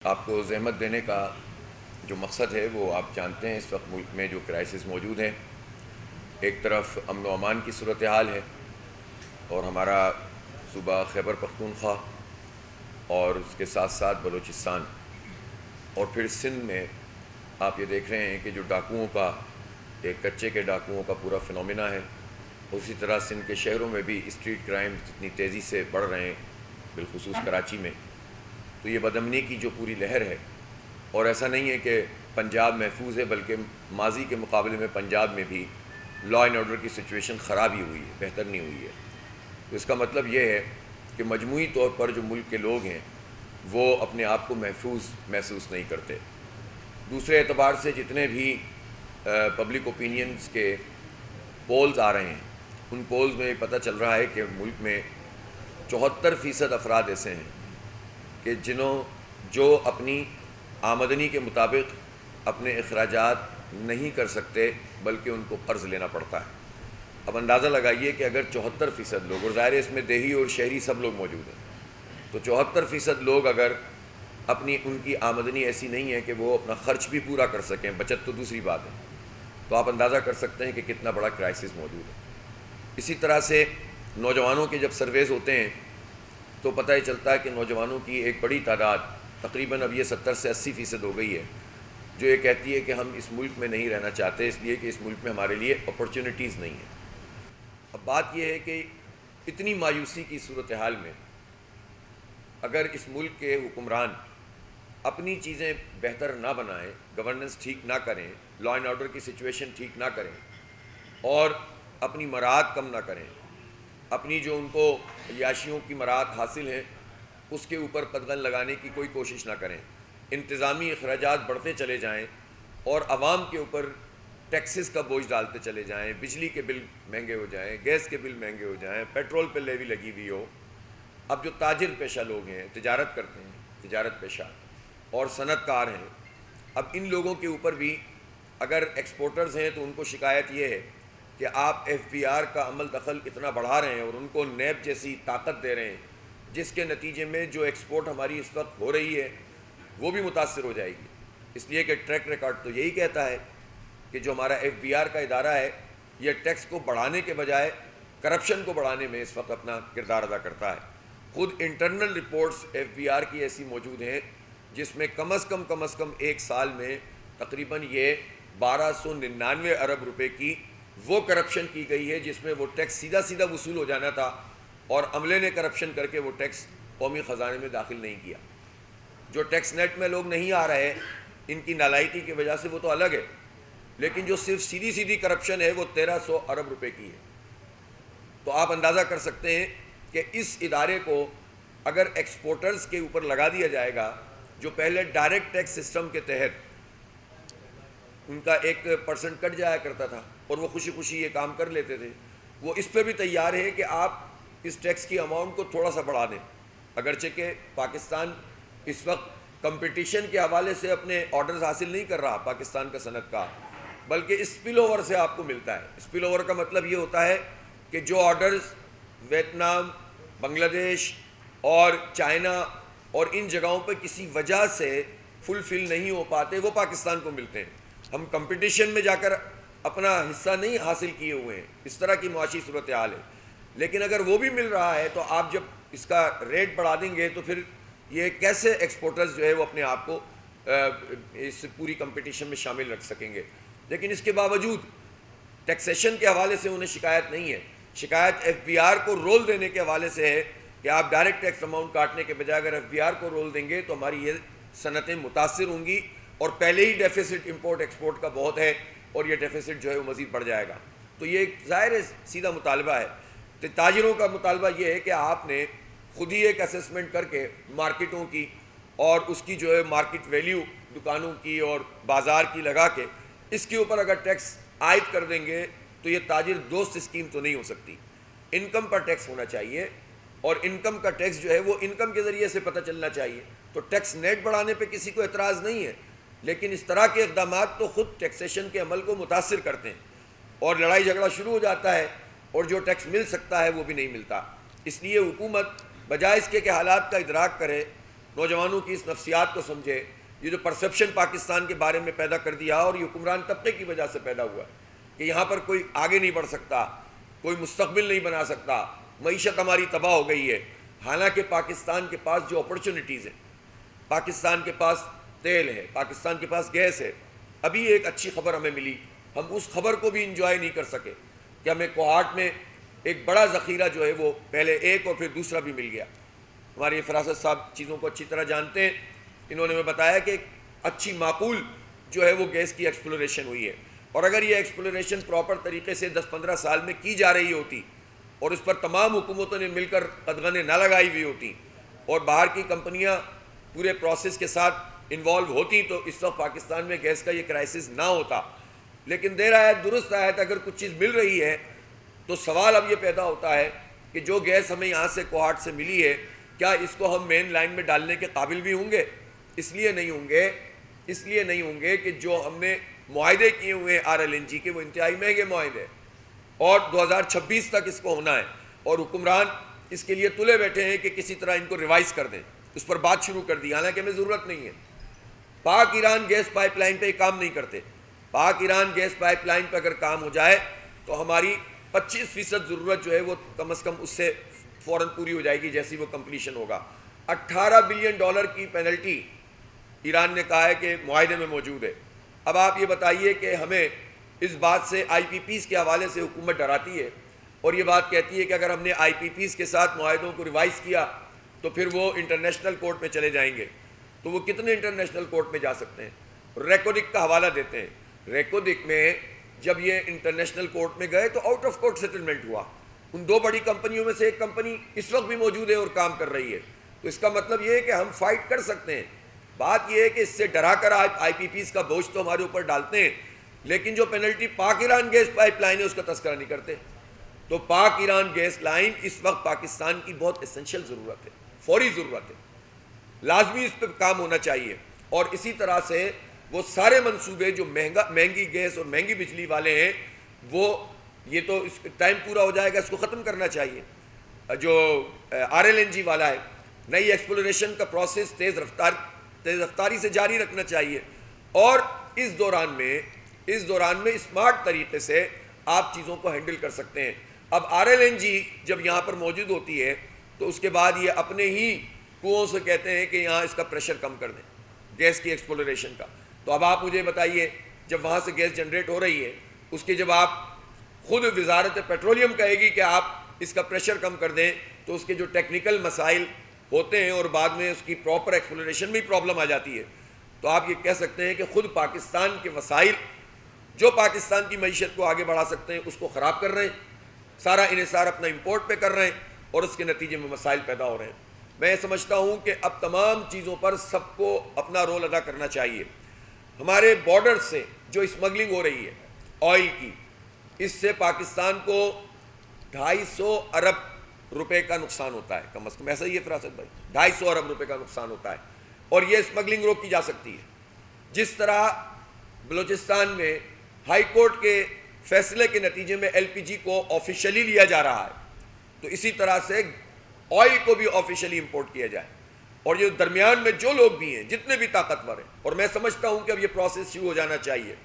آپ کو زحمت دینے کا جو مقصد ہے وہ آپ جانتے ہیں. اس وقت ملک میں جو کرائسس موجود ہیں، ایک طرف امن و امان کی صورتحال ہے اور ہمارا صوبہ خیبر پختونخوا اور اس کے ساتھ ساتھ بلوچستان اور پھر سندھ میں آپ یہ دیکھ رہے ہیں کہ جو ڈاکوؤں کا ایک کچے کے ڈاکوؤں کا پورا فنومینا ہے. اسی طرح سندھ کے شہروں میں بھی اسٹریٹ کرائم اتنی تیزی سے بڑھ رہے ہیں، بالخصوص کراچی میں. تو یہ بدامنی کی جو پوری لہر ہے، اور ایسا نہیں ہے کہ پنجاب محفوظ ہے، بلکہ ماضی کے مقابلے میں پنجاب میں بھی لا اینڈ آرڈر کی سچویشن خراب ہی ہوئی ہے، بہتر نہیں ہوئی ہے. تو اس کا مطلب یہ ہے کہ مجموعی طور پر جو ملک کے لوگ ہیں وہ اپنے آپ کو محفوظ محسوس نہیں کرتے. دوسرے اعتبار سے جتنے بھی پبلک اوپینینز کے پولز آ رہے ہیں، ان پولز میں پتہ چل رہا ہے کہ ملک میں 74% افراد ایسے ہیں کہ جو اپنی آمدنی کے مطابق اپنے اخراجات نہیں کر سکتے، بلکہ ان کو قرض لینا پڑتا ہے. اب اندازہ لگائیے کہ اگر 74% لوگ، اور ظاہر ہے اس میں دیہی اور شہری سب لوگ موجود ہیں، تو 74% لوگ اگر ان کی آمدنی ایسی نہیں ہے کہ وہ اپنا خرچ بھی پورا کر سکیں، بچت تو دوسری بات ہے، تو آپ اندازہ کر سکتے ہیں کہ کتنا بڑا کرائسس موجود ہے. اسی طرح سے نوجوانوں کے جب سرویز ہوتے ہیں تو پتہ ہی چلتا ہے کہ نوجوانوں کی ایک بڑی تعداد، تقریباً اب یہ 70 سے 80% ہو گئی ہے، جو یہ کہتی ہے کہ ہم اس ملک میں نہیں رہنا چاہتے، اس لیے کہ اس ملک میں ہمارے لیے اپرچونٹیز نہیں ہیں. اب بات یہ ہے کہ اتنی مایوسی کی صورتحال میں اگر اس ملک کے حکمران اپنی چیزیں بہتر نہ بنائیں، گورننس ٹھیک نہ کریں، لا اینڈ آرڈر کی سچویشن ٹھیک نہ کریں، اور اپنی مراعات کم نہ کریں، اپنی جو ان کو عیاشیوں کی مراعات حاصل ہیں اس کے اوپر قدغن لگانے کی کوئی کوشش نہ کریں، انتظامی اخراجات بڑھتے چلے جائیں اور عوام کے اوپر ٹیکسز کا بوجھ ڈالتے چلے جائیں، بجلی کے بل مہنگے ہو جائیں، گیس کے بل مہنگے ہو جائیں، پیٹرول پہ لیوی لگی ہوئی ہو. اب جو تاجر پیشہ لوگ ہیں، تجارت کرتے ہیں، تجارت پیشہ اور صنعت کار ہیں، اب ان لوگوں کے اوپر بھی اگر ایکسپورٹرز ہیں تو ان کو شکایت یہ ہے کہ آپ ایف بی آر کا عمل دخل اتنا بڑھا رہے ہیں اور ان کو نیب جیسی طاقت دے رہے ہیں، جس کے نتیجے میں جو ایکسپورٹ ہماری اس وقت ہو رہی ہے وہ بھی متاثر ہو جائے گی. اس لیے کہ ٹریک ریکارڈ تو یہی کہتا ہے کہ جو ہمارا ایف بی آر کا ادارہ ہے یہ ٹیکس کو بڑھانے کے بجائے کرپشن کو بڑھانے میں اس وقت اپنا کردار ادا کرتا ہے. خود internal reports F B R کی ایسی موجود ہیں جس میں کم از کم ایک سال میں تقریباً یہ 1299 ارب روپے کی وہ کرپشن کی گئی ہے جس میں وہ ٹیکس سیدھا وصول ہو جانا تھا اور عملے نے کرپشن کر کے وہ ٹیکس قومی خزانے میں داخل نہیں کیا. جو ٹیکس نیٹ میں لوگ نہیں آ رہے ان کی نالائکی کی وجہ سے وہ تو الگ ہے، لیکن جو صرف سیدھی کرپشن ہے وہ 1300 ارب روپے کی ہے. تو آپ اندازہ کر سکتے ہیں کہ اس ادارے کو اگر ایکسپورٹرز کے اوپر لگا دیا جائے گا، جو پہلے ڈائریکٹ ٹیکس سسٹم کے تحت ان کا 1% کٹ جایا کرتا تھا اور وہ خوشی یہ کام کر لیتے تھے، وہ اس پہ بھی تیار ہے کہ آپ اس ٹیکس کی اماؤنٹ کو تھوڑا سا بڑھا دیں. اگرچہ کہ پاکستان اس وقت کمپٹیشن کے حوالے سے اپنے آرڈرز حاصل نہیں کر رہا، پاکستان کا صنعت کار، بلکہ اسپل اوور سے آپ کو ملتا ہے. اسپل اوور کا مطلب یہ ہوتا ہے کہ جو آرڈرز ویتنام، بنگلہ دیش اور چائنا اور ان جگہوں پہ کسی وجہ سے فل نہیں ہو پاتے وہ پاکستان کو ملتے ہیں. ہم کمپٹیشن میں جا کر اپنا حصہ نہیں حاصل کیے ہوئے ہیں، اس طرح کی معاشی صورتحال ہے. لیکن اگر وہ بھی مل رہا ہے تو آپ جب اس کا ریٹ بڑھا دیں گے تو پھر یہ کیسے ایکسپورٹرز جو ہے وہ اپنے آپ کو اس پوری کمپٹیشن میں شامل رکھ سکیں گے. لیکن اس کے باوجود ٹیکسیشن کے حوالے سے انہیں شکایت نہیں ہے، شکایت ایف بی آر کو رول دینے کے حوالے سے ہے کہ آپ ڈائریکٹ ٹیکس اماؤنٹ کاٹنے کے بجائے اگر ایف بی آر کو رول دیں گے تو ہماری یہ صنعتیں متاثر ہوں گی، اور پہلے ہی ڈیفیسٹ امپورٹ ایکسپورٹ کا بہت ہے اور یہ ڈیفیسٹ جو ہے وہ مزید بڑھ جائے گا. تو یہ ایک ظاہر سیدھا مطالبہ ہے. تو تاجروں کا مطالبہ یہ ہے کہ آپ نے خود ہی ایک اسیسمنٹ کر کے مارکیٹوں کی اور اس کی جو ہے مارکیٹ ویلیو دکانوں کی اور بازار کی لگا کے اس کے اوپر اگر ٹیکس عائد کر دیں گے تو یہ تاجر دوست اسکیم تو نہیں ہو سکتی. انکم پر ٹیکس ہونا چاہیے اور انکم کا ٹیکس جو ہے وہ انکم کے ذریعے سے پتہ چلنا چاہیے. تو ٹیکس نیٹ بڑھانے پہ کسی کو اعتراض نہیں ہے، لیکن اس طرح کے اقدامات تو خود ٹیکسیشن کے عمل کو متاثر کرتے ہیں اور لڑائی جھگڑا شروع ہو جاتا ہے اور جو ٹیکس مل سکتا ہے وہ بھی نہیں ملتا. اس لیے حکومت بجائے اس کے کہ حالات کا ادراک کرے نوجوانوں کی اس نفسیات کو سمجھے. یہ جو پرسیپشن پاکستان کے بارے میں پیدا کر دیا اور یہ حکمران طبقے کی وجہ سے پیدا ہوا ہے کہ یہاں پر کوئی آگے نہیں بڑھ سکتا, کوئی مستقبل نہیں بنا سکتا, معیشت ہماری تباہ ہو گئی ہے. حالانکہ پاکستان کے پاس جو اپرچونٹیز ہیں, پاکستان کے پاس تیل ہے, پاکستان کے پاس گیس ہے. ابھی ایک اچھی خبر ہمیں ملی, ہم اس خبر کو بھی انجوائے نہیں کر سکے کہ ہمیں کوہاٹ میں ایک بڑا ذخیرہ جو ہے وہ پہلے ایک اور پھر دوسرا بھی مل گیا. ہمارے فراست صاحب چیزوں کو اچھی طرح جانتے ہیں, انہوں نے ہمیں بتایا کہ ایک اچھی معقول جو ہے وہ گیس کی ایکسپلوریشن ہوئی ہے. اور اگر یہ ایکسپلوریشن پراپر طریقے سے 10-15 سال میں کی جا رہی ہوتی اور اس پر تمام حکومتوں نے مل کر قدغنیں نہ لگائی ہوئی ہوتی اور باہر کی کمپنیاں پورے پروسیس کے ساتھ انوالو ہوتی تو اس وقت پاکستان میں گیس کا یہ کرائسس نہ ہوتا. لیکن دیر آیت درست آیت, اگر کچھ چیز مل رہی ہے تو سوال اب یہ پیدا ہوتا ہے کہ جو گیس ہمیں یہاں سے کوہاٹ سے ملی ہے کیا اس کو ہم مین لائن میں ڈالنے کے قابل بھی ہوں گے؟ اس لیے نہیں ہوں گے کہ جو ہم نے معاہدے کیے ہوئے ہیں RLNG کے وہ انتہائی مہنگے معاہدے اور 2026 تک اس کو ہونا ہے اور حکمران اس کے لیے تلے بیٹھے ہیں کہ کسی طرح ان کو ریوائز کر دیں, اس پر بات شروع کر دی, حالانکہ ہمیں ضرورت نہیں ہے. پاک ایران گیس پائپ لائن پہ کام نہیں کرتے. پاک ایران گیس پائپ لائن پہ اگر کام ہو جائے تو ہماری 25% ضرورت جو ہے وہ کم از کم اس سے فوراً پوری ہو جائے گی جیسی وہ کمپلیشن ہوگا. $18 بلین کی پینلٹی ایران نے کہا ہے کہ معاہدے میں موجود ہے. اب آپ یہ بتائیے کہ ہمیں اس بات سے IPPs کے حوالے سے حکومت ڈراتی ہے اور یہ بات کہتی ہے کہ اگر ہم نے IPPs کے ساتھ معاہدوں کو ریوائز کیا تو پھر وہ انٹرنیشنل کورٹ میں چلے جائیں گے. تو وہ کتنے انٹرنیشنل کورٹ میں جا سکتے ہیں؟ ریکوڈک کا حوالہ دیتے ہیں. ریکوڈک میں جب یہ انٹرنیشنل کورٹ میں گئے تو آؤٹ آف کورٹ سیٹلمنٹ ہوا. ان 2 بڑی کمپنیوں میں سے ایک کمپنی اس وقت بھی موجود ہے اور کام کر رہی ہے. تو اس کا مطلب یہ ہے کہ ہم فائٹ کر سکتے ہیں. بات یہ ہے کہ اس سے ڈرا کر IPPs کا بوجھ تو ہمارے اوپر ڈالتے ہیں لیکن جو پینلٹی پاک ایران گیس پائپ لائن ہے اس کا تذکرہ نہیں کرتے. تو پاک ایران گیس لائن اس وقت پاکستان کی بہت اسینشیل ضرورت ہے, فوری ضرورت ہے, لازمی اس پہ کام ہونا چاہیے. اور اسی طرح سے وہ سارے منصوبے جو مہنگی گیس اور مہنگی بجلی والے ہیں وہ یہ تو اس ٹائم پورا ہو جائے گا, اس کو ختم کرنا چاہیے. جو RLNG والا ہے, نئی ایکسپلوریشن کا پروسیس تیز رفتاری سے جاری رکھنا چاہیے. اور اس دوران میں اسمارٹ طریقے سے آپ چیزوں کو ہینڈل کر سکتے ہیں. اب RLNG جب یہاں پر موجود ہوتی ہے تو اس کے بعد یہ اپنے ہی کنوؤں سے کہتے ہیں کہ یہاں اس کا پریشر کم کر دیں گیس کی ایکسپلوریشن کا. تو اب آپ مجھے بتائیے جب وہاں سے گیس جنریٹ ہو رہی ہے اس کے جب آپ خود وزارت پیٹرولیم کہے گی کہ آپ اس کا پریشر کم کر دیں تو اس کے جو ٹیکنیکل مسائل ہوتے ہیں اور بعد میں اس کی پراپر ایکسپلوریشن میں پرابلم آ جاتی ہے. تو آپ یہ کہہ سکتے ہیں کہ خود پاکستان کے وسائل جو پاکستان کی معیشت کو آگے بڑھا سکتے ہیں اس کو خراب کر رہے ہیں, سارا انحصار اپنا امپورٹ پہ کر رہے ہیں اور اس کے نتیجے میں مسائل پیدا ہو رہے ہیں. میں سمجھتا ہوں کہ اب تمام چیزوں پر سب کو اپنا رول ادا کرنا چاہیے. ہمارے بارڈر سے جو اسمگلنگ ہو رہی ہے آئل کی, اس سے پاکستان کو 250 ارب روپے کا نقصان ہوتا ہے کم از کم. ایسا ہی ہے فراست بھائی, 250 ارب روپے کا نقصان ہوتا ہے اور یہ اسمگلنگ روکی جا سکتی ہے. جس طرح بلوچستان میں ہائی کورٹ کے فیصلے کے نتیجے میں LPG کو آفیشلی لیا جا رہا ہے تو اسی طرح سے آئل کو بھی آفیشلی امپورٹ کیا جائے. اور یہ درمیان میں جو لوگ بھی ہیں جتنے بھی طاقتور ہیں, اور میں سمجھتا ہوں کہ اب یہ پروسیس شروع ہو جانا چاہیے.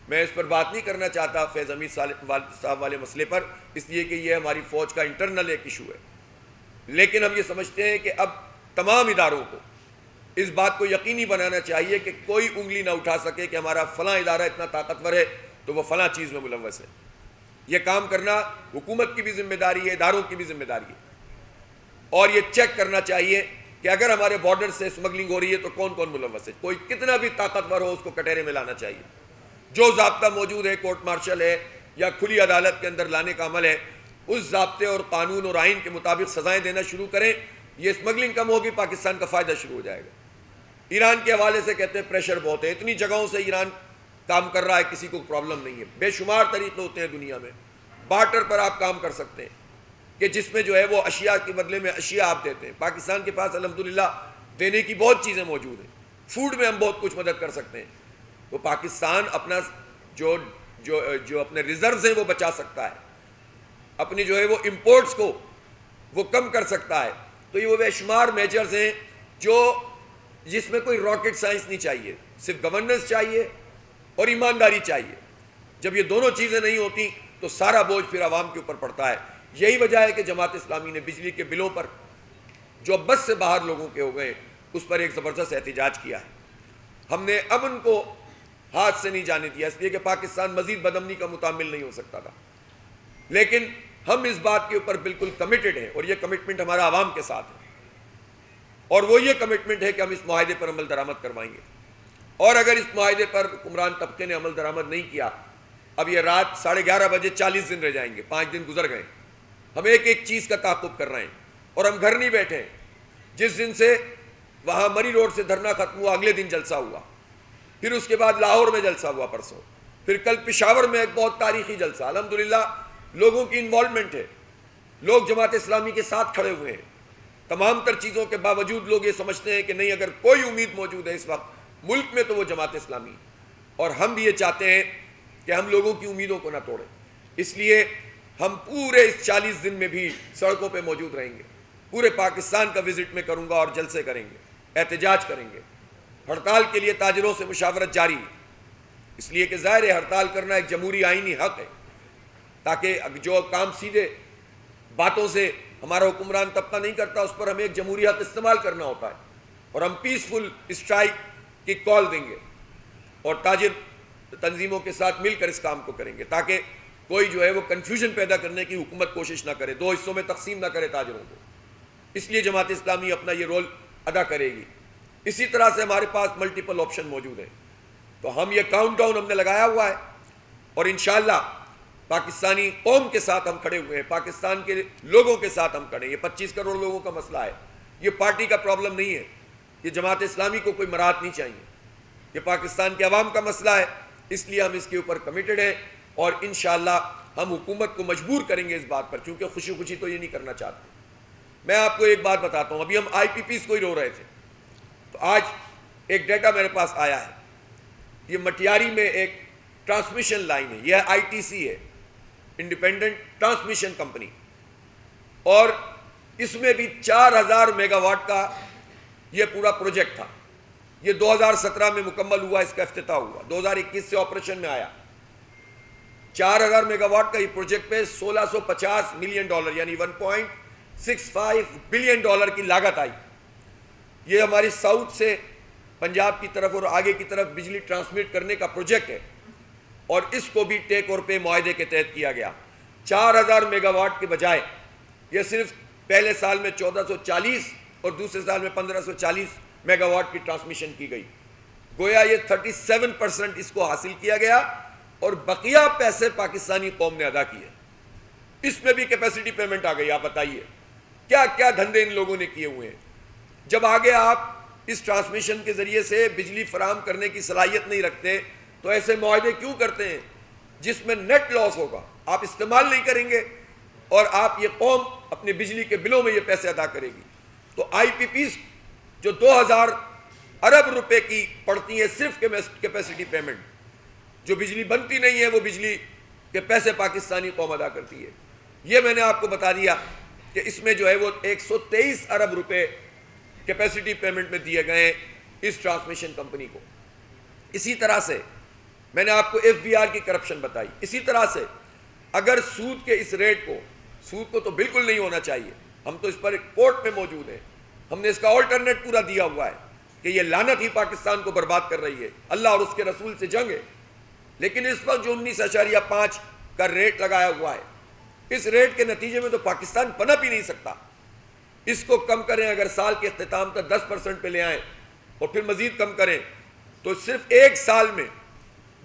میں اس پر بات نہیں کرنا چاہتا فیض حمید صاحب والے مسئلے پر, اس لیے کہ یہ ہماری فوج کا انٹرنل ایک ایشو ہے. لیکن ہم یہ سمجھتے ہیں کہ اب تمام اداروں کو اس بات کو یقینی بنانا چاہیے کہ کوئی انگلی نہ اٹھا سکے کہ ہمارا فلاں ادارہ اتنا طاقتور ہے تو وہ فلاں چیز میں ملوث ہے. یہ کام کرنا حکومت کی بھی ذمہ داری ہے, اداروں کی بھی ذمہ داری ہے. اور یہ چیک کرنا چاہیے کہ اگر ہمارے بارڈر سے اسمگلنگ ہو رہی ہے تو کون کون ملوث ہے. کوئی کتنا بھی طاقتور ہو اس کو کٹہرے میں لانا چاہیے. جو ضابطہ موجود ہے, کورٹ مارشل ہے یا کھلی عدالت کے اندر لانے کا عمل ہے, اس ضابطے اور قانون اور آئین کے مطابق سزائیں دینا شروع کریں. یہ اسمگلنگ کم ہوگی, پاکستان کا فائدہ شروع ہو جائے گا. ایران کے حوالے سے کہتے ہیں پریشر بہت ہے, اتنی جگہوں سے ایران کام کر رہا ہے, کسی کو پرابلم نہیں ہے. بے شمار طریقے ہوتے ہیں دنیا میں, بارٹر پر آپ کام کر سکتے ہیں کہ جس میں جو ہے وہ اشیاء کے بدلے میں اشیاء آپ دیتے ہیں. پاکستان کے پاس الحمدللہ دینے کی بہت چیزیں موجود ہیں. فوڈ میں ہم بہت کچھ مدد کر سکتے ہیں. تو پاکستان اپنا جو اپنے ریزروز ہیں وہ بچا سکتا ہے, اپنی جو ہے وہ امپورٹس کو وہ کم کر سکتا ہے. تو یہ وہ بے شمار میجرز ہیں جس میں کوئی راکٹ سائنس نہیں چاہیے، صرف گورننس چاہیے اور ایمانداری چاہیے۔ جب یہ دونوں چیزیں نہیں ہوتی تو سارا بوجھ پھر عوام کے اوپر پڑتا ہے۔ یہی وجہ ہے کہ جماعت اسلامی نے بجلی کے بلوں پر جو بس سے باہر لوگوں کے ہو گئے اس پر ایک زبردست احتجاج کیا ہے۔ ہم نے امن کو ہاتھ سے نہیں جانے دیا، اس لیے کہ پاکستان مزید بدامنی کا متحمل نہیں ہو سکتا تھا، لیکن ہم اس بات کے اوپر بالکل کمیٹڈ ہیں اور یہ کمٹمنٹ ہمارا عوام کے ساتھ ہے، اور وہ یہ کمٹمنٹ ہے کہ ہم اس معاہدے پر عمل درآمد کروائیں گے۔ اور اگر اس معاہدے پر حکمران طبقے نے عمل درآمد نہیں کیا، اب یہ رات 11:30 بجے 40 دن رہ جائیں گے، 5 دن گزر گئے، ہم ایک ایک چیز کا تعاقب کر رہے ہیں اور ہم گھر نہیں بیٹھے ہیں۔ جس دن سے وہاں مری روڈ سے دھرنا ختم ہوا، اگلے دن جلسہ ہوا، پھر اس کے بعد لاہور میں جلسہ ہوا پرسوں، پھر کل پشاور میں ایک بہت تاریخی جلسہ۔ الحمدللہ لوگوں کی انوالومنٹ ہے، لوگ جماعت اسلامی کے ساتھ کھڑے ہوئے ہیں۔ تمام تر چیزوں کے باوجود لوگ یہ سمجھتے ہیں کہ نہیں، اگر کوئی امید موجود ہے اس وقت ملک میں تو وہ جماعت اسلامی ہے، اور ہم بھی یہ چاہتے ہیں کہ ہم لوگوں کی امیدوں کو نہ توڑیں۔ اس لیے ہم پورے اس 40 دن میں بھی سڑکوں پہ موجود رہیں گے، پورے پاکستان کا وزٹ میں کروں گا اور جلسے کریں گے، احتجاج کریں گے۔ ہڑتال کے لیے تاجروں سے مشاورت جاری ہے، اس لیے کہ ظاہر ہے ہڑتال کرنا ایک جمہوری آئینی حق ہے، تاکہ جو کام سیدھے باتوں سے ہمارا حکمران طبقہ نہیں کرتا اس پر ہمیں ایک جمہوری حق استعمال کرنا ہوتا ہے، اور ہم پیسفل اسٹرائک کی کال دیں گے اور تاجر تنظیموں کے ساتھ مل کر اس کام کو کریں گے، تاکہ کوئی جو ہے وہ کنفیوژن پیدا کرنے کی حکومت کوشش نہ کرے، دو حصوں میں تقسیم نہ کرے تاجروں کو۔ اس لیے جماعت اسلامی اپنا یہ رول ادا کرے گی۔ اسی طرح سے ہمارے پاس ملٹیپل آپشن موجود ہیں، تو ہم یہ کاؤنٹ ڈاؤن ہم نے لگایا ہوا ہے، اور انشاءاللہ پاکستانی قوم کے ساتھ ہم کھڑے ہوئے ہیں، پاکستان کے لوگوں کے ساتھ ہم کھڑے ہیں۔ یہ 25 کروڑ لوگوں کا مسئلہ ہے، یہ پارٹی کا پرابلم نہیں ہے، یہ جماعت اسلامی کو کوئی مراحت نہیں چاہیے، یہ پاکستان کے عوام کا مسئلہ ہے۔ اس لیے ہم اس کے اوپر کمیٹڈ ہیں، اور انشاءاللہ ہم حکومت کو مجبور کریں گے اس بات پر، چونکہ خوشی خوشی تو یہ نہیں کرنا چاہتے۔ میں آپ کو ایک بات بتاتا ہوں، ابھی ہم IPPs کو ہی رو رہے تھے، تو آج ایک ڈیٹا میرے پاس آیا ہے، یہ مٹیاری میں ایک ٹرانسمیشن لائن ہے، یہ ITC ہے، انڈیپینڈنٹ ٹرانسمیشن کمپنی، اور اس میں بھی 4000 میگا واٹ کا یہ پورا پروجیکٹ تھا۔ یہ 2017 میں مکمل ہوا، اس کا افتتاح ہوا، 2021 سے آپریشن میں آیا۔ 4000 میگا واٹ کا یہ پروجیکٹ پہ $1650 ملین یعنی $1.65 بلین کی لاگت آئی۔ یہ ہماری ساؤتھ سے پنجاب کی طرف اور آگے کی طرف بجلی ٹرانسمٹ کرنے کا پروجیکٹ ہے، اور اس کو بھی ٹیک اور پے معاہدے کے تحت کیا گیا۔ 4000 میگا واٹ کے بجائے یہ صرف پہلے سال میں 1440 اور دوسرے سال میں 1540 میگا واٹ کی ٹرانسمیشن کی گئی، گویا یہ 37% اس کو حاصل کیا گیا، اور بقیہ پیسے پاکستانی قوم نے ادا کیے۔ اس میں بھی کیپیسٹی پیمنٹ آ گئی۔ آپ بتائیے کیا کیا دھندے ان لوگوں نے کیے ہوئے ہیں۔ جب آگے آپ اس ٹرانسمیشن کے ذریعے سے بجلی فراہم کرنے کی صلاحیت نہیں رکھتے تو ایسے معاہدے کیوں کرتے ہیں جس میں نیٹ لاس ہوگا، آپ استعمال نہیں کریں گے اور آپ یہ قوم اپنے بجلی کے بلوں میں یہ پیسے ادا کرے گی۔ تو IPPs جو 2000 ارب روپے کی پڑتی ہیں صرف کیپیسٹی پیمنٹ، جو بجلی بنتی نہیں ہے وہ بجلی کے پیسے پاکستانی قوم ادا کرتی ہے۔ یہ میں نے آپ کو بتا دیا کہ اس میں جو ہے وہ 123 ارب روپے کیپیسٹی پیمنٹ میں دیے گئے اس ٹرانسمیشن کمپنی کو۔ اسی طرح سے میں نے آپ کو FBR کی کرپشن بتائی۔ اسی طرح سے اگر سود کے اس ریٹ کو، سود کو تو بالکل نہیں ہونا چاہیے، ہم تو اس پر کورٹ میں موجود ہیں، ہم نے اس کا آلٹرنیٹ پورا دیا ہوا ہے کہ یہ لعنت ہی پاکستان کو برباد کر رہی ہے، اللہ اور اس کے رسول سے جنگ ہے۔ لیکن اس وقت جو 19.5 کا ریٹ لگایا ہوا ہے، اس ریٹ کے نتیجے میں تو پاکستان پنپ ہی نہیں سکتا۔ اس کو کم کریں، اگر سال کے اختتام تک 10% پہ لے آئیں اور پھر مزید کم کریں، تو صرف ایک سال میں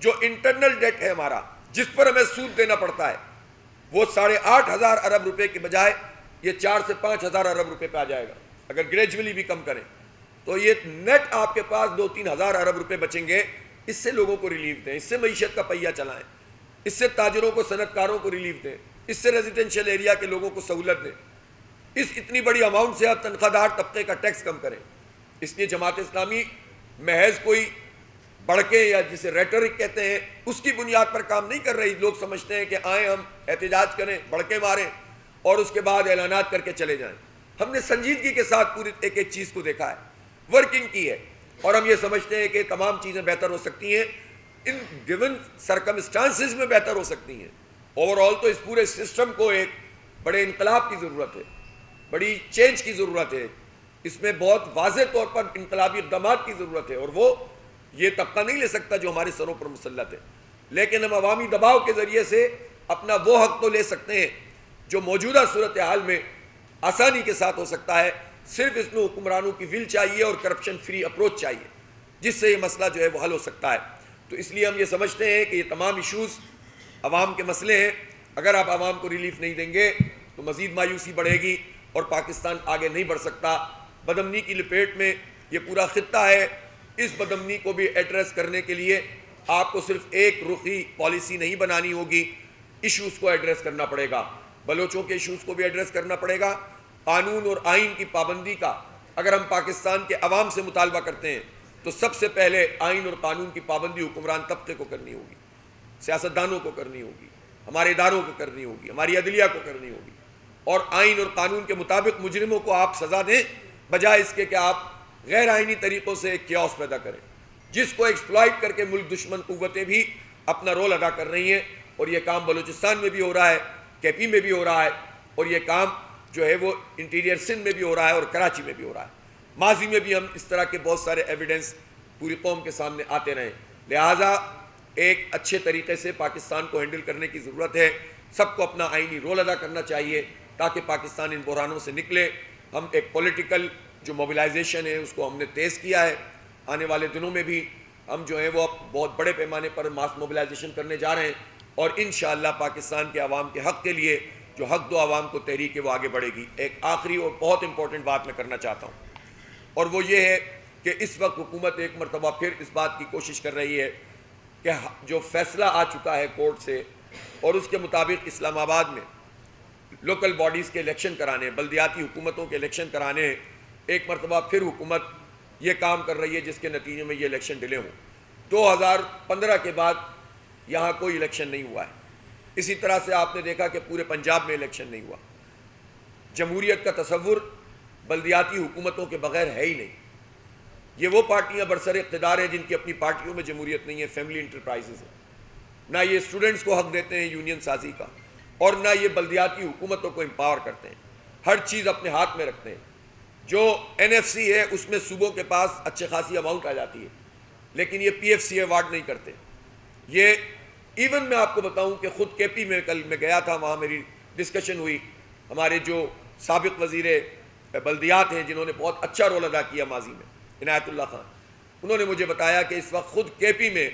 جو انٹرنل ڈیٹ ہے ہمارا، جس پر ہمیں سود دینا پڑتا ہے، وہ 8,500 ارب روپے کے بجائے یہ 4 سے 5,000 ارب روپے پہ آ جائے گا۔ اگر گریجولی بھی کم کریں تو یہ نیٹ آپ کے پاس 2-3 ہزار ارب روپے بچیں گے۔ اس سے لوگوں کو ریلیف دیں، اس سے معیشت کا پہیہ چلائیں، اس سے تاجروں کو، صنعت کاروں کو ریلیف دیں، اس سے ریزیڈینشیل ایریا کے لوگوں کو سہولت دیں، اس اتنی بڑی اماؤنٹ سے آپ تنخواہ دار طبقے کا ٹیکس کم کریں۔ اس لیے جماعت اسلامی محض کوئی بڑکے یا جسے ریٹورک کہتے ہیں اس کی بنیاد پر کام نہیں کر رہی۔ لوگ سمجھتے ہیں کہ آئیں ہم احتجاج کریں، بڑکے ماریں اور اس کے بعد اعلانات کر کے چلے جائیں۔ ہم نے سنجیدگی کے ساتھ پوری ایک ایک چیز کو دیکھا ہے۔ ورکنگ کی ہے، اور ہم یہ سمجھتے ہیں کہ تمام چیزیں بہتر ہو سکتی ہیں، ان گیون سرکمسٹانسز میں بہتر ہو سکتی ہیں۔ اوور آل تو اس پورے سسٹم کو ایک بڑے انقلاب کی ضرورت ہے، بڑی چینج کی ضرورت ہے، اس میں بہت واضح طور پر انقلابی اقدامات کی ضرورت ہے، اور وہ یہ طبقہ نہیں لے سکتا جو ہمارے سروں پر مسلط ہے، لیکن ہم عوامی دباؤ کے ذریعے سے اپنا وہ حق تو لے سکتے ہیں جو موجودہ صورتحال میں آسانی کے ساتھ ہو سکتا ہے۔ صرف اس میں حکمرانوں کی ول چاہیے اور کرپشن فری اپروچ چاہیے، جس سے یہ مسئلہ جو ہے وہ حل ہو سکتا ہے۔ تو اس لیے ہم یہ سمجھتے ہیں کہ یہ تمام ایشوز عوام کے مسئلے ہیں، اگر آپ عوام کو ریلیف نہیں دیں گے تو مزید مایوسی بڑھے گی اور پاکستان آگے نہیں بڑھ سکتا۔ بدامنی کی لپیٹ میں یہ پورا خطہ ہے، اس بدامنی کو بھی ایڈریس کرنے کے لیے آپ کو صرف ایک رخی پالیسی نہیں بنانی ہوگی، ایشوز کو ایڈریس کرنا پڑے گا، بلوچوں کے ایشوز کو بھی ایڈریس کرنا پڑے گا۔ قانون اور آئین کی پابندی کا اگر ہم پاکستان کے عوام سے مطالبہ کرتے ہیں تو سب سے پہلے آئین اور قانون کی پابندی حکمران طبقے کو کرنی ہوگی، سیاستدانوں کو کرنی ہوگی، ہمارے اداروں کو کرنی ہوگی، ہماری عدلیہ کو کرنی ہوگی، اور آئین اور قانون کے مطابق مجرموں کو آپ سزا دیں، بجائے اس کے کہ آپ غیر آئینی طریقوں سے ایک کیوس پیدا کریں، جس کو ایکسپلائٹ کر کے ملک دشمن قوتیں بھی اپنا رول ادا کر رہی ہیں۔ اور یہ کام بلوچستان میں بھی ہو رہا ہے، کے پی میں بھی ہو رہا ہے، اور یہ کام جو ہے وہ انٹیریئر سندھ میں بھی ہو رہا ہے اور کراچی میں بھی ہو رہا ہے۔ ماضی میں بھی ہم اس طرح کے بہت سارے ایویڈنس پوری قوم کے سامنے آتے رہے، لہٰذا ایک اچھے طریقے سے پاکستان کو ہینڈل کرنے کی ضرورت ہے۔ سب کو اپنا آئینی رول ادا کرنا چاہیے تاکہ پاکستان ان بحرانوں سے نکلے۔ ہم ایک پولیٹیکل جو موبلائزیشن ہے اس کو ہم نے تیز کیا ہے، آنے والے دنوں میں بھی ہم جو ہیں وہ بہت بڑے پیمانے پر ماس موبلائزیشن کرنے جا رہے ہیں، اور انشاءاللہ پاکستان کے عوام کے حق کے لیے جو حق دو عوام کو تحریک ہے وہ آگے بڑھے گی۔ ایک آخری اور بہت امپورٹنٹ بات میں کرنا چاہتا ہوں، اور وہ یہ ہے کہ اس وقت حکومت ایک مرتبہ پھر اس بات کی کوشش کر رہی ہے کہ جو فیصلہ آ چکا ہے کورٹ سے اور اس کے مطابق اسلام آباد میں لوکل باڈیز کے الیکشن کرانے، بلدیاتی حکومتوں کے الیکشن کرانے، ایک مرتبہ پھر حکومت یہ کام کر رہی ہے جس کے نتیجے میں یہ الیکشن ڈیلے ہوں۔ 2015 کے بعد یہاں کوئی الیکشن نہیں ہوا ہے، اسی طرح سے آپ نے دیکھا کہ پورے پنجاب میں الیکشن نہیں ہوا۔ جمہوریت کا تصور بلدیاتی حکومتوں کے بغیر ہے ہی نہیں۔ یہ وہ پارٹیاں برسر اقتدار ہیں جن کی اپنی پارٹیوں میں جمہوریت نہیں ہے، فیملی انٹرپرائزز ہیں، نہ یہ اسٹوڈنٹس کو حق دیتے ہیں یونین سازی کا، اور نہ یہ بلدیاتی حکومتوں کو امپاور کرتے ہیں، ہر چیز اپنے ہاتھ میں رکھتے ہیں۔ جو NFC ہے اس میں صوبوں کے پاس اچھے خاصی اماؤنٹ آ جاتی ہے، لیکن یہ PFC ایوارڈ نہیں کرتے۔ یہ ایون میں آپ کو بتاؤں کہ خود KP میں کل میں گیا تھا، وہاں میری ڈسکشن ہوئی، ہمارے جو سابق وزیر بلدیات ہیں جنہوں نے بہت اچھا رول ادا کیا ماضی میں، عنایت اللہ خان، انہوں نے مجھے بتایا کہ اس وقت خود KP میں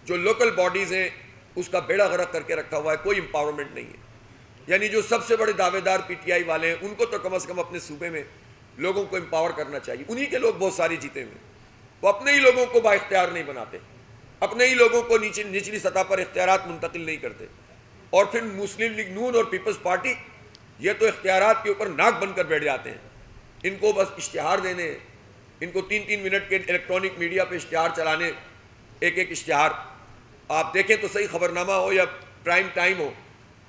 جو لوکل باڈیز ہیں اس کا بیڑا غرق کر کے رکھا ہوا ہے، کوئی امپاورمنٹ نہیں ہے۔ یعنی جو سب سے بڑے دعوے دار PTI والے ہیں ان کو تو کم از کم اپنے صوبے میں لوگوں کو امپاور کرنا چاہیے، انہی کے لوگ بہت سارے جیتے ہوئے، وہ اپنے ہی لوگوں کو با اختیار نہیں بناتے، اپنے ہی لوگوں کو نچلی سطح پر اختیارات منتقل نہیں کرتے، اور پھر مسلم لیگ نون اور پیپلز پارٹی یہ تو اختیارات کے اوپر ناک بن کر بیٹھ جاتے ہیں، ان کو بس اشتہار دینے ہیں، ان کو 3-3 منٹ کے الیکٹرانک میڈیا پہ اشتہار چلانے، ایک اشتہار آپ دیکھیں تو صحیح، خبر نامہ ہو یا پرائم ٹائم ہو،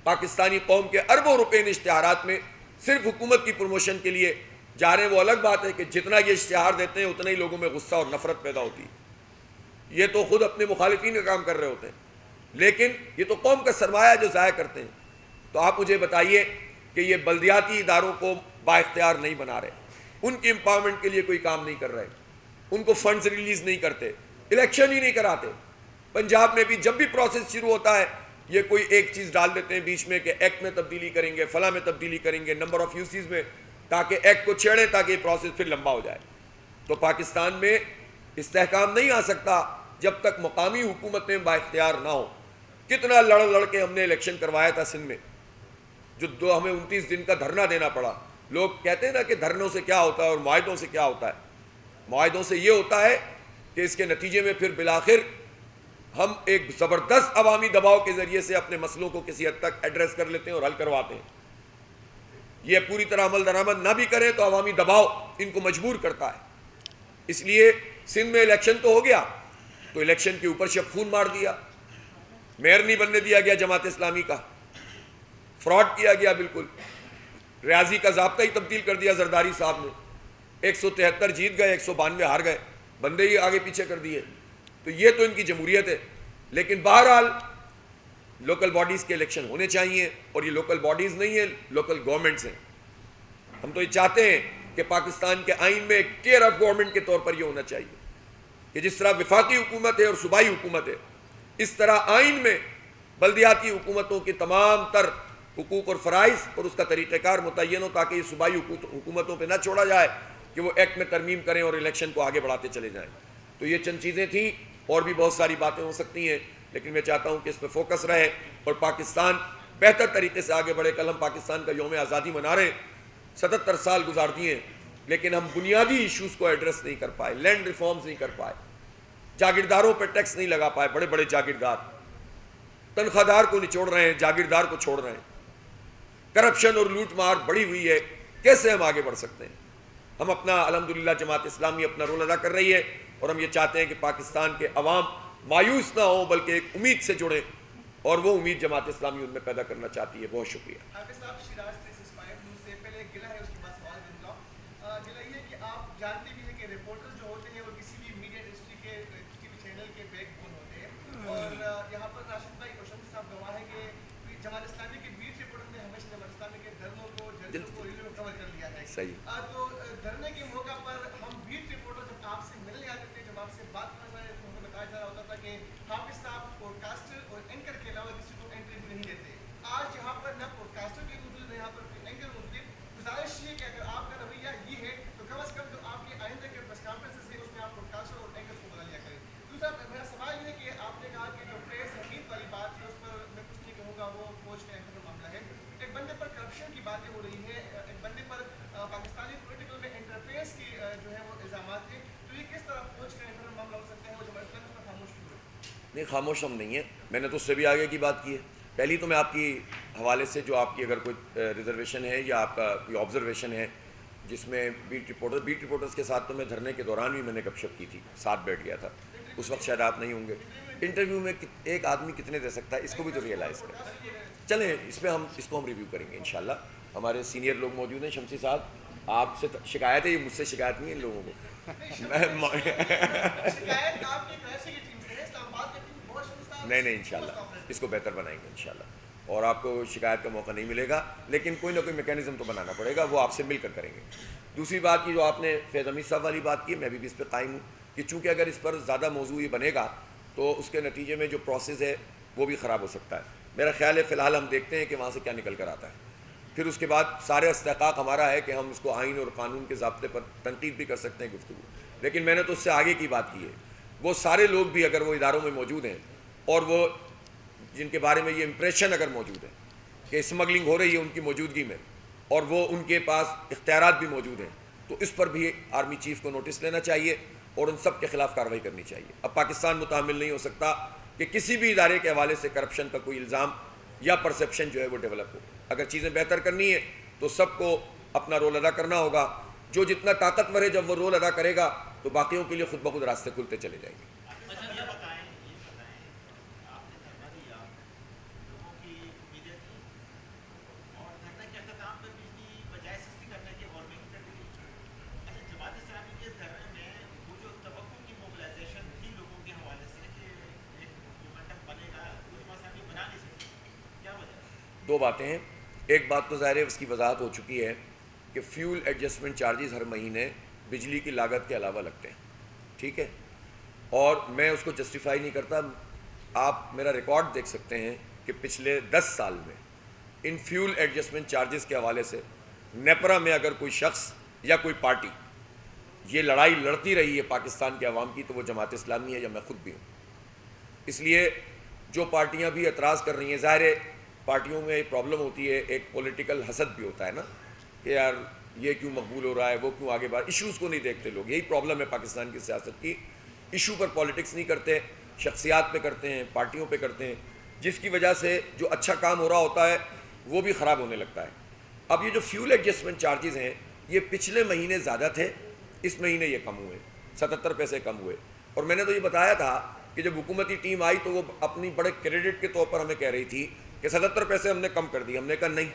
پاکستانی قوم کے اربوں روپے ان اشتہارات میں صرف حکومت کی پروموشن کے لیے جا رہے ہیں۔ وہ الگ بات ہے کہ جتنا یہ اشتہار دیتے ہیں اتنا ہی لوگوں میں غصہ اور نفرت پیدا ہوتی ہے، یہ تو خود اپنے مخالفین کا کام کر رہے ہوتے ہیں، لیکن یہ تو قوم کا سرمایہ جو ضائع کرتے ہیں۔ تو آپ مجھے بتائیے کہ یہ بلدیاتی اداروں کو با اختیار نہیں بنا رہے، ان کی امپاورمنٹ کے لیے کوئی کام نہیں کر رہے، ان کو فنڈز ریلیز نہیں کرتے، الیکشن ہی نہیں کراتے۔ پنجاب میں بھی جب بھی پروسیس شروع ہوتا ہے یہ کوئی ایک چیز ڈال دیتے ہیں بیچ میں کہ ایکٹ میں تبدیلی کریں گے، فلاں میں تبدیلی کریں گے، نمبر آف یوسیز میں، تاکہ ایکٹ کو چھیڑیں تاکہ یہ پروسیس پھر لمبا ہو جائے۔ تو پاکستان میں استحکام نہیں آ سکتا جب تک مقامی حکومتیں با اختیار نہ ہوں۔ کتنا لڑ کے ہم نے الیکشن کروایا تھا سندھ میں، جو ہمیں 29 دن کا دھرنا دینا پڑا۔ لوگ کہتے ہیں نا کہ دھرنوں سے کیا ہوتا ہے اور معاہدوں سے کیا ہوتا ہے، معاہدوں سے یہ ہوتا ہے کہ اس کے نتیجے میں پھر بالآخر ہم ایک زبردست عوامی دباؤ کے ذریعے سے اپنے مسئلوں کو کسی حد تک ایڈریس کر لیتے ہیں اور حل کرواتے ہیں۔ یہ پوری طرح عمل درآمد نہ بھی کریں تو عوامی دباؤ ان کو مجبور کرتا ہے۔ اس لیے سندھ میں الیکشن تو ہو گیا، تو الیکشن کے اوپر شب خون مار دیا، میئر نہیں بننے دیا گیا جماعت اسلامی کا، فراڈ کیا گیا، بالکل ریاضی کا ضابطہ ہی تبدیل کر دیا زرداری صاحب نے، 173 جیت گئے, 192 ہار گئے, بندے ہی آگے پیچھے کر دیے. تو یہ تو ان کی جمہوریت ہے. لیکن بہرحال لوکل باڈیز کے الیکشن ہونے چاہیے, اور یہ لوکل باڈیز نہیں ہیں, لوکل گورنمنٹس ہیں. ہم تو یہ چاہتے ہیں کہ پاکستان کے آئین میں ایک ٹیئر آف گورنمنٹ کے طور پر یہ ہونا چاہیے کہ جس طرح وفاقی حکومت ہے اور صوبائی حکومت ہے, اس طرح آئین میں بلدیاتی حکومتوں کے تمام تر حقوق اور فرائض اور اس کا طریقہ کار متعین ہو, تاکہ یہ صوبائی حکومتوں پہ نہ چھوڑا جائے کہ وہ ایکٹ میں ترمیم کریں اور الیکشن کو آگے بڑھاتے چلے جائیں. تو یہ چند چیزیں تھیں, اور بھی بہت ساری باتیں ہو سکتی ہیں, لیکن میں چاہتا ہوں کہ اس پہ فوکس رہے اور پاکستان بہتر طریقے سے آگے بڑھے. کل ہم پاکستان کا یوم آزادی منا رہے ہیں, 77 سال گزار دیے, لیکن ہم بنیادی ایشوز کو ایڈریس نہیں کر پائے, لینڈ ریفارمز نہیں کر پائے, جاگیرداروں پہ ٹیکس نہیں لگا پائے. بڑے بڑے جاگیردار تنخواہ دار کو نچوڑ رہے ہیں, جاگیردار کو چھوڑ رہے ہیں, کرپشن اور لوٹ مار بڑی ہوئی ہے. کیسے ہم آگے بڑھ سکتے ہیں؟ ہم اپنا الحمدللہ جماعت اسلامی اپنا رول ادا کر رہی ہے, اور ہم یہ چاہتے ہیں کہ پاکستان کے عوام مایوس نہ ہوں بلکہ ایک امید سے جڑیں, اور وہ امید جماعت اسلامی ان میں پیدا کرنا چاہتی ہے. بہت شکریہ. جانتے بھی ہیں کہ رپورٹر جو ہوتے ہیں وہ کسی بھی میڈیا انڈسٹری کے کسی بھی چینل کے بیک بون ہوتے ہیں, اور یہاں پر راشد بھائی اور شمس صاحب گواہ ہے کہ جماعت اسلامی کے بیٹ رپورٹر نے ہمیشہ جماعت اسلامی کے دھرنوں کو جلسوں کو ریلیو کور کر لیا ہے. صحیح. تو دھرنے کے موقع پر ہم بیٹ رپورٹر جب آپ سے ملنے آتے تھے, جب آپ سے بات کرنا ہے تو ہمیں بتایا جا رہا ہوتا تھا کہ حافظ صاحب پوڈ کاسٹر اور اینکر کے علاوہ کسی کو انٹرویو نہیں دیتے. آج یہاں پر نہ پوڈ کاسٹر کی موجود ہے, یہاں پر اینکر موجود ہے. گزارش یہ کہ اگر آپ کا رویہ یہ ہے تو کم از کم جو آپ کے آئندہ کے پریس کانفرنسز ہیں اس میں آپ پوڈکاسٹر اور اینکرز کو بلا لیا کریں. دوسرا میرا سوال یہ ہے کہ آپ نے کہا کہ جو پریس حقیقت والی بات ہے اس پر میں کچھ نہیں کہوں گا, وہ فوج کے اینکر کا معاملہ ہے. ایک بندے پر کرپشن کی باتیں ہو رہی ہیں, ایک بندے پر پاکستانی پولیٹیکل میں انٹرفیئرنس کی جو ہے وہ الزامات ہیں. تو یہ کس طرح فوج کا اینکر کا معاملہ ہو سکتا ہے, وہ جماعت اسلامی اس پر خاموش کیوں ہے؟ نہیں, خاموش ہم نہیں ہیں. میں نے تو اس سے بھی آگے کی بات کی ہے. پہلی تو میں آپ کی حوالے سے جو آپ کی اگر کوئی ریزرویشن ہے یا آپ کا کوئی آبزرویشن ہے جس میں بیٹ رپورٹرز کے ساتھ تو میں دھرنے کے دوران بھی میں نے گپ شپ کی تھی, ساتھ بیٹھ گیا تھا. اس وقت شاید آپ نہیں ہوں گے. انٹرویو میں ایک آدمی کتنے دے سکتا ہے, اس کو بھی تو ریئلائز کریں. چلیں اس میں اس کو ہم ریویو کریں گے انشاءاللہ. ہمارے سینئر لوگ موجود ہیں. شمسی صاحب, آپ سے شکایت ہے, یہ مجھ سے شکایت نہیں ہے ان لوگوں کو. نہیں انشاءاللہ اس کو بہتر بنائیں گے انشاءاللہ, اور آپ کو شکایت کا موقع نہیں ملے گا, لیکن کوئی نہ کوئی میکینزم تو بنانا پڑے گا, وہ آپ سے مل کر کریں گے. دوسری بات کی جو آپ نے فیض حمید صاحب والی بات کی, میں بھی اس پہ قائم ہوں کہ چونکہ اگر اس پر زیادہ موضوع یہ بنے گا تو اس کے نتیجے میں جو پروسیس ہے وہ بھی خراب ہو سکتا ہے. میرا خیال ہے فی الحال ہم دیکھتے ہیں کہ وہاں سے کیا نکل کر آتا ہے, پھر اس کے بعد سارے استحقاق ہمارا ہے کہ ہم اس کو آئین اور قانون کے ضابطے پر تنقید بھی کر سکتے ہیں, گفتگو. لیکن میں نے تو اس سے آگے کی بات کی ہے, وہ سارے لوگ بھی اگر وہ اداروں میں موجود ہیں اور وہ جن کے بارے میں یہ امپریشن اگر موجود ہے کہ اسمگلنگ ہو رہی ہے ان کی موجودگی میں, اور وہ ان کے پاس اختیارات بھی موجود ہیں, تو اس پر بھی آرمی چیف کو نوٹس لینا چاہیے اور ان سب کے خلاف کارروائی کرنی چاہیے. اب پاکستان متحمل نہیں ہو سکتا کہ کسی بھی ادارے کے حوالے سے کرپشن کا کوئی الزام یا پرسیپشن جو ہے وہ ڈیولپ ہو. اگر چیزیں بہتر کرنی ہے تو سب کو اپنا رول ادا کرنا ہوگا. جو جتنا طاقتور ہے جب وہ رول ادا کرے گا تو باقیوں کے لیے خود بخود راستے کھلتے چلے جائیں گے. دو باتیں ہیں. ایک بات تو ظاہر ہے اس کی وضاحت ہو چکی ہے کہ فیول ایڈجسٹمنٹ چارجز ہر مہینے بجلی کی لاگت کے علاوہ لگتے ہیں, ٹھیک ہے, اور میں اس کو جسٹیفائی نہیں کرتا. آپ میرا ریکارڈ دیکھ سکتے ہیں کہ پچھلے 10 سال میں ان فیول ایڈجسٹمنٹ چارجز کے حوالے سے نیپرا میں اگر کوئی شخص یا کوئی پارٹی یہ لڑائی لڑتی رہی ہے پاکستان کے عوام کی تو وہ جماعت اسلامی ہے یا میں خود بھی ہوں. اس لیے جو پارٹیاں بھی اعتراض کر رہی ہیں, ظاہر ہے پارٹیوں میں ایک پرابلم ہوتی ہے, ایک پولیٹیکل حسد بھی ہوتا ہے نا کہ یار یہ کیوں مقبول ہو رہا ہے, وہ کیوں آگے بڑھ, ایشوز کو نہیں دیکھتے لوگ. یہی پرابلم ہے پاکستان کی سیاست کی, ایشو پر پالیٹکس نہیں کرتے, شخصیات پہ کرتے ہیں, پارٹیوں پہ کرتے ہیں, جس کی وجہ سے جو اچھا کام ہو رہا ہوتا ہے وہ بھی خراب ہونے لگتا ہے. اب یہ جو فیول ایڈجسٹمنٹ چارجز ہیں یہ پچھلے مہینے زیادہ تھے, اس مہینے یہ کم ہوئے, 77 پیسے کم ہوئے. اور میں نے تو یہ بتایا تھا کہ جب حکومتی ٹیم آئی تو وہ اپنی بڑے کریڈٹ کے طور پر ہمیں کہہ رہی تھی کہ 77 پیسے ہم نے کم کر دی. ہم نے کہا نہیں,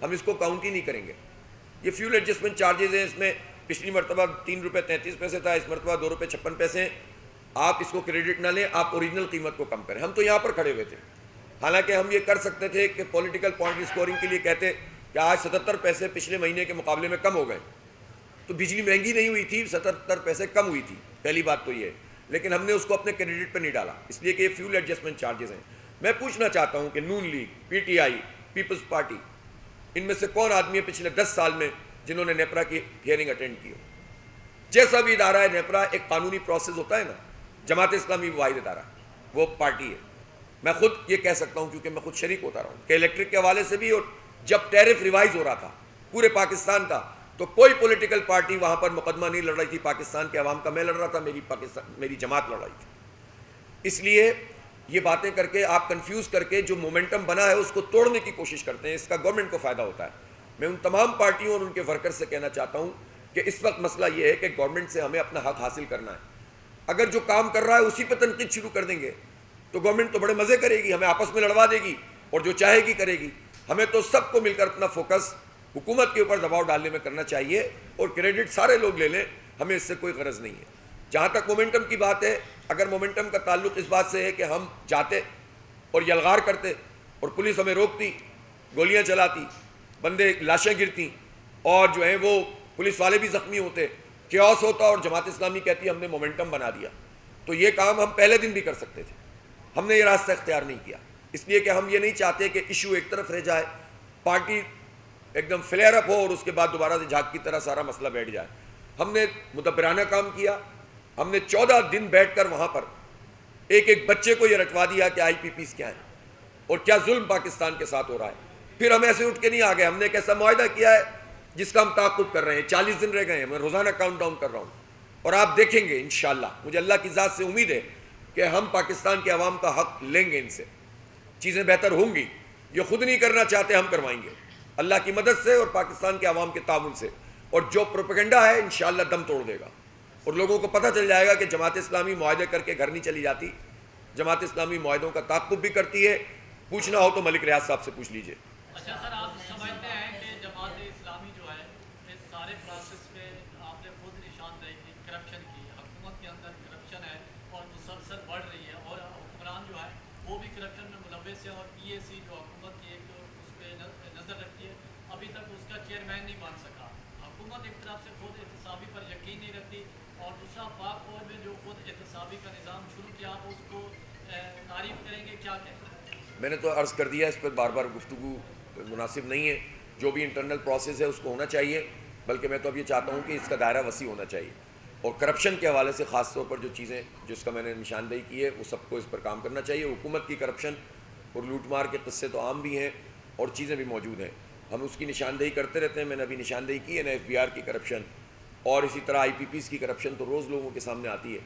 ہم اس کو کاؤنٹ ہی نہیں کریں گے. یہ فیول ایڈجسٹمنٹ چارجز ہیں, اس میں پچھلی مرتبہ 3 روپے 33 پیسے تھا, اس مرتبہ 2 روپے 56 پیسے. آپ اس کو کریڈٹ نہ لیں, آپ اوریجنل قیمت کو کم کریں. ہم تو یہاں پر کھڑے ہوئے تھے, حالانکہ ہم یہ کر سکتے تھے کہ پولیٹیکل پوائنٹ اسکورنگ کے لیے کہتے کہ آج 77 پیسے پچھلے مہینے کے مقابلے میں کم ہو گئے. تو بجلی مہنگی نہیں ہوئی تھی, 77 پیسے کم ہوئی تھی, پہلی بات تو یہ ہے. لیکن ہم نے اس کو اپنے کریڈٹ پہ نہیں ڈالا, اس لیے کہ یہ فیول ایڈجسٹمنٹ چارجز ہیں. میں پوچھنا چاہتا ہوں کہ نون league, P T I, peoples party, ان میں سے کون آدمی ہے پچھلے 10 سال میں جنہوں نے نیپرا کی ہیئرنگ اٹینڈ کی ہو؟ جیسا بھی ادارہ ہے نیپرا, ایک قانونی پروسیس ہوتا ہے نا. جماعت اسلامی واحد ادارہ, وہ پارٹی ہے. میں خود یہ کہہ سکتا ہوں کیونکہ میں خود شریک ہوتا رہا ہوں کہ الیکٹرک کے حوالے سے بھی, اور جب ٹیرف ریوائز ہو رہا تھا پورے پاکستان کا, تو کوئی پولیٹیکل پارٹی وہاں پر مقدمہ نہیں لڑ رہی تھی پاکستان کے عوام کا. میں لڑ رہا تھا, میری جماعت لڑ رہی تھی. اس لیے یہ باتیں کر کے آپ کنفیوز کر کے جو مومنٹم بنا ہے اس کو توڑنے کی کوشش کرتے ہیں. اس کا گورنمنٹ کو فائدہ ہوتا ہے. میں ان تمام پارٹیوں اور ان کے ورکر سے کہنا چاہتا ہوں کہ اس وقت مسئلہ یہ ہے کہ گورنمنٹ سے ہمیں اپنا حق حاصل کرنا ہے. اگر جو کام کر رہا ہے اسی پہ تنقید شروع کر دیں گے تو گورنمنٹ تو بڑے مزے کرے گی, ہمیں آپس میں لڑوا دے گی اور جو چاہے گی کرے گی. ہمیں تو سب کو مل کر اپنا فوکس حکومت کے اوپر دباؤ ڈالنے میں کرنا چاہیے, اور کریڈٹ سارے لوگ لے لیں, ہمیں اس سے کوئی غرض نہیں ہے. جہاں تک مومنٹم کی بات ہے, اگر مومنٹم کا تعلق اس بات سے ہے کہ ہم جاتے اور یلغار کرتے اور پولیس ہمیں روکتی, گولیاں چلاتی, بندے لاشیں گرتی, اور جو ہیں وہ پولیس والے بھی زخمی ہوتے, کیوس ہوتا اور جماعت اسلامی کہتی ہم نے مومنٹم بنا دیا, تو یہ کام ہم پہلے دن بھی کر سکتے تھے. ہم نے یہ راستہ اختیار نہیں کیا, اس لیے کہ ہم یہ نہیں چاہتے کہ ایشو ایک طرف رہ جائے, پارٹی ایک دم فلیئر اپ ہو اور اس کے بعد دوبارہ سے جھاگ کی طرح سارا مسئلہ بیٹھ جائے. ہم نے مدبرانہ کام کیا. ہم نے 14 دن بیٹھ کر وہاں پر ایک ایک بچے کو یہ رٹوا دیا کہ آئی پی پیز کیا ہیں اور کیا ظلم پاکستان کے ساتھ ہو رہا ہے. پھر ہم ایسے اٹھ کے نہیں آ گئے, ہم نے ایک ایسا معاہدہ کیا ہے جس کا ہم تعاقب کر رہے ہیں. 40 دن رہ گئے ہیں, میں روزانہ کاؤنٹ ڈاؤن کر رہا ہوں, اور آپ دیکھیں گے انشاءاللہ, مجھے اللہ کی ذات سے امید ہے کہ ہم پاکستان کے عوام کا حق لیں گے. ان سے چیزیں بہتر ہوں گی. یہ خود نہیں کرنا چاہتے, ہم کروائیں گے اللہ کی مدد سے اور پاکستان کے عوام کے تعاون سے. اور جو پروپیگنڈا ہے انشاءاللہ دم توڑ دے گا, اور لوگوں کو پتہ چل جائے گا کہ جماعت اسلامی معاہدے کر کے گھر نہیں چلی جاتی. جماعت اسلامی معاہدوں کا تعاقب بھی کرتی ہے. پوچھنا ہو تو ملک ریاض صاحب سے پوچھ لیجئے. اچھا سر, آپ سمجھتے ہیں کہ جماعت اسلامی جو ہے اس سارے پروسیس میں آپ نے خود نشاندہی کی کرپشن کی, حکومت کے اندر کرپشن ہے اور مسلسل بڑھ رہی ہے, اور حکمران جو ہے وہ بھی کرپشن میں ملوث ہے, اور پی اے سی جو حکومت کی ایک اس پہ نظر رکھتی ہے, ابھی تک اس کا چیئرمین نہیں بن سکا. حکومت ایک طرف سے خود احتسابی پر یقین نہیں رکھتی, اور دوسرا پاک فوج میں جو خود احتسابی کا نظام شروع کیا آپ اس کو تعریف کریں گے, کیا کہیں گے؟ میں نے تو عرض کر دیا, اس پر بار بار گفتگو مناسب نہیں ہے. جو بھی انٹرنل پروسیس ہے اس کو ہونا چاہیے, بلکہ میں تو اب یہ چاہتا ہوں کہ اس کا دائرہ وسیع ہونا چاہیے, اور کرپشن کے حوالے سے خاص طور پر جو چیزیں جس کا میں نے نشاندہی کی ہے وہ سب کو اس پر کام کرنا چاہیے. حکومت کی کرپشن اور لوٹ مار کے قصے تو عام بھی ہیں اور چیزیں بھی موجود ہیں, ہم اس کی نشاندہی کرتے رہتے ہیں. میں نے ابھی نشاندہی کی ہے نا ایف بی آر کی کرپشن, اور اسی طرح آئی پی پیز کی کرپشن تو روز لوگوں کے سامنے آتی ہے.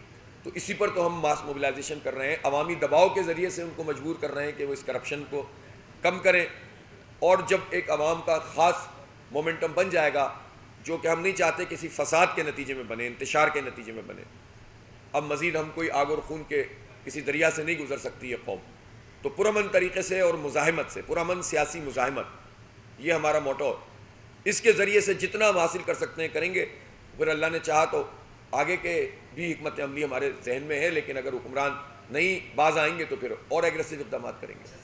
تو اسی پر تو ہم ماس موبلائزیشن کر رہے ہیں, عوامی دباؤ کے ذریعے سے ان کو مجبور کر رہے ہیں کہ وہ اس کرپشن کو کم کریں. اور جب ایک عوام کا خاص مومنٹم بن جائے گا, جو کہ ہم نہیں چاہتے کسی فساد کے نتیجے میں بنے, انتشار کے نتیجے میں بنے. اب مزید ہم کوئی آگ اور خون کے کسی دریا سے نہیں گزر سکتی یہ قوم, تو پرامن طریقے سے اور مزاحمت سے, پرامن سیاسی مزاحمت, یہ ہمارا موٹو. اس کے ذریعے سے جتنا ہم حاصل کر سکتے ہیں کریں گے. پھر اللہ نے چاہا تو آگے کے بھی حکمت عملی ہمارے ذہن میں ہے, لیکن اگر حکمران نہیں باز آئیں گے تو پھر اور ایگریسو اقدامات کریں گے.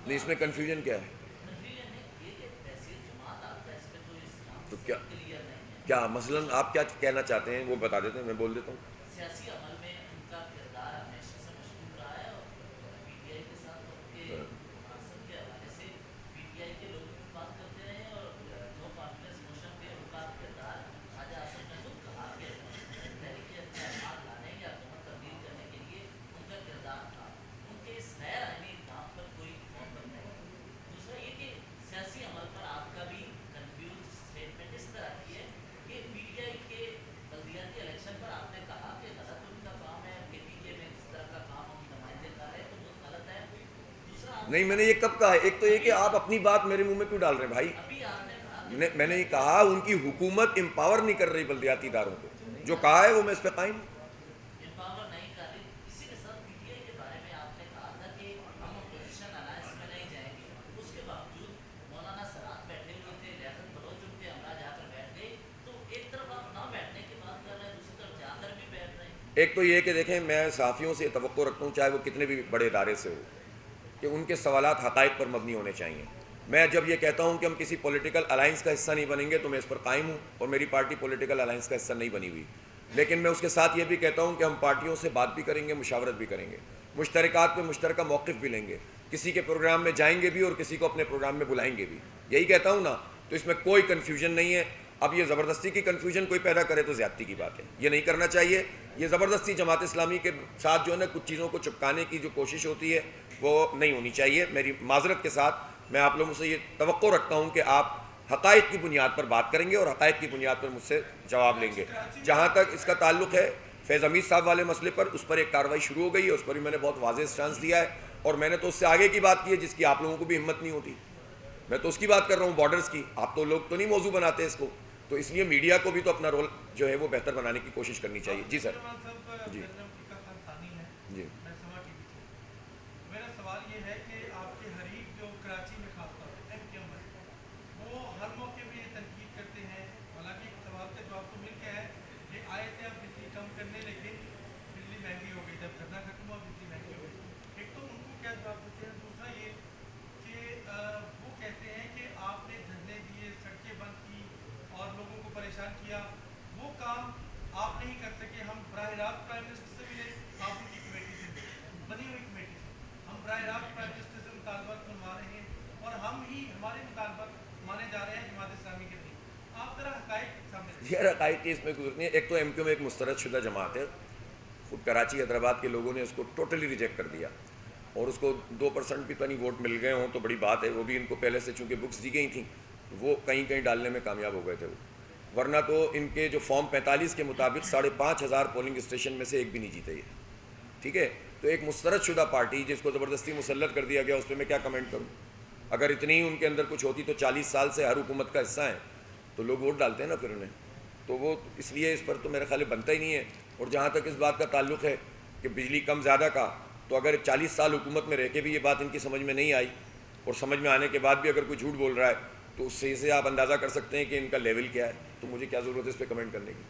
نہیں, اس میں کنفیوژن کیا ہے؟ تو کیا مثلاً آپ کیا کہنا چاہتے ہیں وہ بتا دیتے ہیں, میں بول دیتا ہوں. سیاسی عمل میں ان کا کردار ہمیشہ سے مشہور رہا ہے, اور پی ٹی آئی کے ساتھ ان کے منصب کے حوالے سے پی ٹی آئی کے لوگ بھی بات کرتے رہے, اور نو کانفیڈنس موشن پہ ان کا کردار خواجہ آصف نے خود کہا کہ تحریک اتحاد لانے یا حکومت تبدیل کرنے کے لیے ان کا کردار تھا. ان کے اس غیر آئینی اقدام پر کوئی موقف نہیں. دوسرا یہ کہ سیاسی عمل پر آپ کا بھی کنفیوز اسٹیٹمنٹ اس طرح کی ہے کہ پی ٹی آئی کے بلدیاتی الیکشن پر آپ نے کہا کہ غلط ان کا کام ہے, کے پی کے میں جس طرح کا کام ہم نمائندے کر رہے ہیں تو وہ غلط ہے, نہیں میں نے یہ کب کہا ہے؟ ایک تو یہ کہ آپ اپنی بات میرے منہ میں کیوں ڈال رہے ہیں بھائی؟ ابھی آپ نے کہا میں نے یہ کہا ان کی حکومت امپاور نہیں کر رہی بلدیاتی اداروں کو، جو کہا ہے وہ میں اس پہ قائم ہوں۔ امپاور نہیں کر رہی، اسی کے ساتھ پی ٹی آئی کے بارے میں آپ نے کہا تھا کہ ہم اپوزیشن الائنس میں نہیں جائیں گے، اس کے باوجود مولانا سرات بیٹھے ہوئے تھے، لیاقت بلوچ ان کے ہمراہ جا کر بیٹھ گئے، تو ایک طرف آپ نہ بیٹھنے کی بات کر رہے ہیں، دوسری طرف جا کر بھی بیٹھ رہے ہیں۔ ایک تو یہ کہ دیکھیں میں صحافیوں سے توقع رکھتا ہوں، چاہے وہ کتنے بھی بڑے ادارے سے ہو، کہ ان کے سوالات حقائق پر مبنی ہونے چاہیے۔ میں جب یہ کہتا ہوں کہ ہم کسی پولیٹیکل الائنس کا حصہ نہیں بنیں گے تو میں اس پر قائم ہوں، اور میری پارٹی پولیٹیکل الائنس کا حصہ نہیں بنی ہوئی، لیکن میں اس کے ساتھ یہ بھی کہتا ہوں کہ ہم پارٹیوں سے بات بھی کریں گے، مشاورت بھی کریں گے، مشترکات پہ مشترکہ موقف بھی لیں گے، کسی کے پروگرام میں جائیں گے بھی اور کسی کو اپنے پروگرام میں بلائیں گے بھی، یہی کہتا ہوں نا۔ تو اس میں کوئی کنفیوژن نہیں ہے۔ اب یہ زبردستی کی کنفیوژن کوئی پیدا کرے تو زیادتی کی بات ہے، یہ نہیں کرنا چاہیے۔ یہ زبردستی جماعت اسلامی کے ساتھ جو ہے نا کچھ چیزوں کو چپکانے کی جو کوشش ہوتی ہے وہ نہیں ہونی چاہیے۔ میری معذرت کے ساتھ میں آپ لوگوں سے یہ توقع رکھتا ہوں کہ آپ حقائق کی بنیاد پر بات کریں گے اور حقائق کی بنیاد پر مجھ سے جواب لیں گے۔ جہاں تک اس کا تعلق ہے فیض حمید صاحب والے مسئلے پر، اس پر ایک کارروائی شروع ہو گئی ہے، اس پر بھی میں نے بہت واضح سٹانس دیا ہے، اور میں نے تو اس سے آگے کی بات کی ہے جس کی آپ لوگوں کو بھی ہمت نہیں ہوتی۔ میں تو اس کی بات کر رہا ہوں، بارڈرز کی۔ آپ تو لوگ تو نہیں موضوع بناتے اس کو، تو اس لیے میڈیا کو بھی تو اپنا رول جو ہے وہ بہتر بنانے کی کوشش کرنی چاہیے۔ جی سر۔ جی جی میرا سوال یہ ہے کہ آپ کے حریف جو کراچی میں خاص طور پہ ایم کیو ایم وہ ہر موقع پہ یہ تنقید کرتے ہیں، حالانکہ سوال کا جواب تو مل گیا ہے کہ آئے تھے آپ بجلی کم کرنے، لیکن بجلی مہنگی ہو گئی، جب دھرنا ختم ہوا بجلی مہنگی ہو گئی۔ ایک تو ان کو کیا جواب دیتے ہیں، دوسرا یہ کہ وہ کہتے ہیں کہ آپ نے دھرنے دیے، سڑکیں بند کی اور لوگوں کو پریشان کیا، وہ کام آپ نہیں کر سکے، ہم براہ راست پرائم منسٹر سے ملے، آپ ان کی کمیٹی سے ملے، بنی ہوئی کمیٹی سے، ہم براہ راست پرائم منسٹر سے مطالبات منوا رہے ہیں اور ہم ہی ہمارے مطالبات مانے جا رہے ہیں، جماعت اسلامی کے نہیں۔ آپ ذرا حقائق سامنے رکھیں۔ یہ حقائق کی اس میں گزرتی ہے۔ ایک تو ایم کیو میں ایک مسترد شدہ جماعت ہے، خود کراچی حیدرآباد کے لوگوں نے اس کو ٹوٹلی ریجیکٹ کر دیا، اور اس کو 2% بھی نہیں ووٹ مل گئے ہوں تو بڑی بات ہے۔ وہ بھی ان کو پہلے سے چونکہ بکس دی گئی تھیں وہ کہیں کہیں ڈالنے میں کامیاب ہو گئے تھے وہ، ورنہ تو ان کے جو فارم 45 کے مطابق 5,500 پولنگ اسٹیشن میں سے ایک بھی نہیں جیتے یہ، ٹھیک ہے۔ تو ایک مسترد شدہ پارٹی جس کو زبردستی مسلط کر دیا گیا، اس پہ میں کیا کمنٹ کروں؟ اگر اتنی ان کے اندر کچھ ہوتی تو 40 سال سے ہر حکومت کا حصہ ہیں تو لوگ ووٹ ڈالتے ہیں نا پھر انہیں، تو وہ اس لیے اس پر تو میرے خیال بنتا ہی نہیں ہے۔ اور جہاں تک اس بات کا تعلق ہے کہ بجلی کم زیادہ کا، تو اگر 40 سال حکومت میں رہ کے بھی یہ بات ان کی سمجھ میں نہیں آئی، اور سمجھ میں آنے کے بعد بھی اگر کوئی جھوٹ بول رہا ہے، تو اس سے آپ اندازہ کر سکتے ہیں کہ ان کا لیول کیا ہے۔ تو مجھے کیا ضرورت ہے اس پہ کمنٹ کرنے کی۔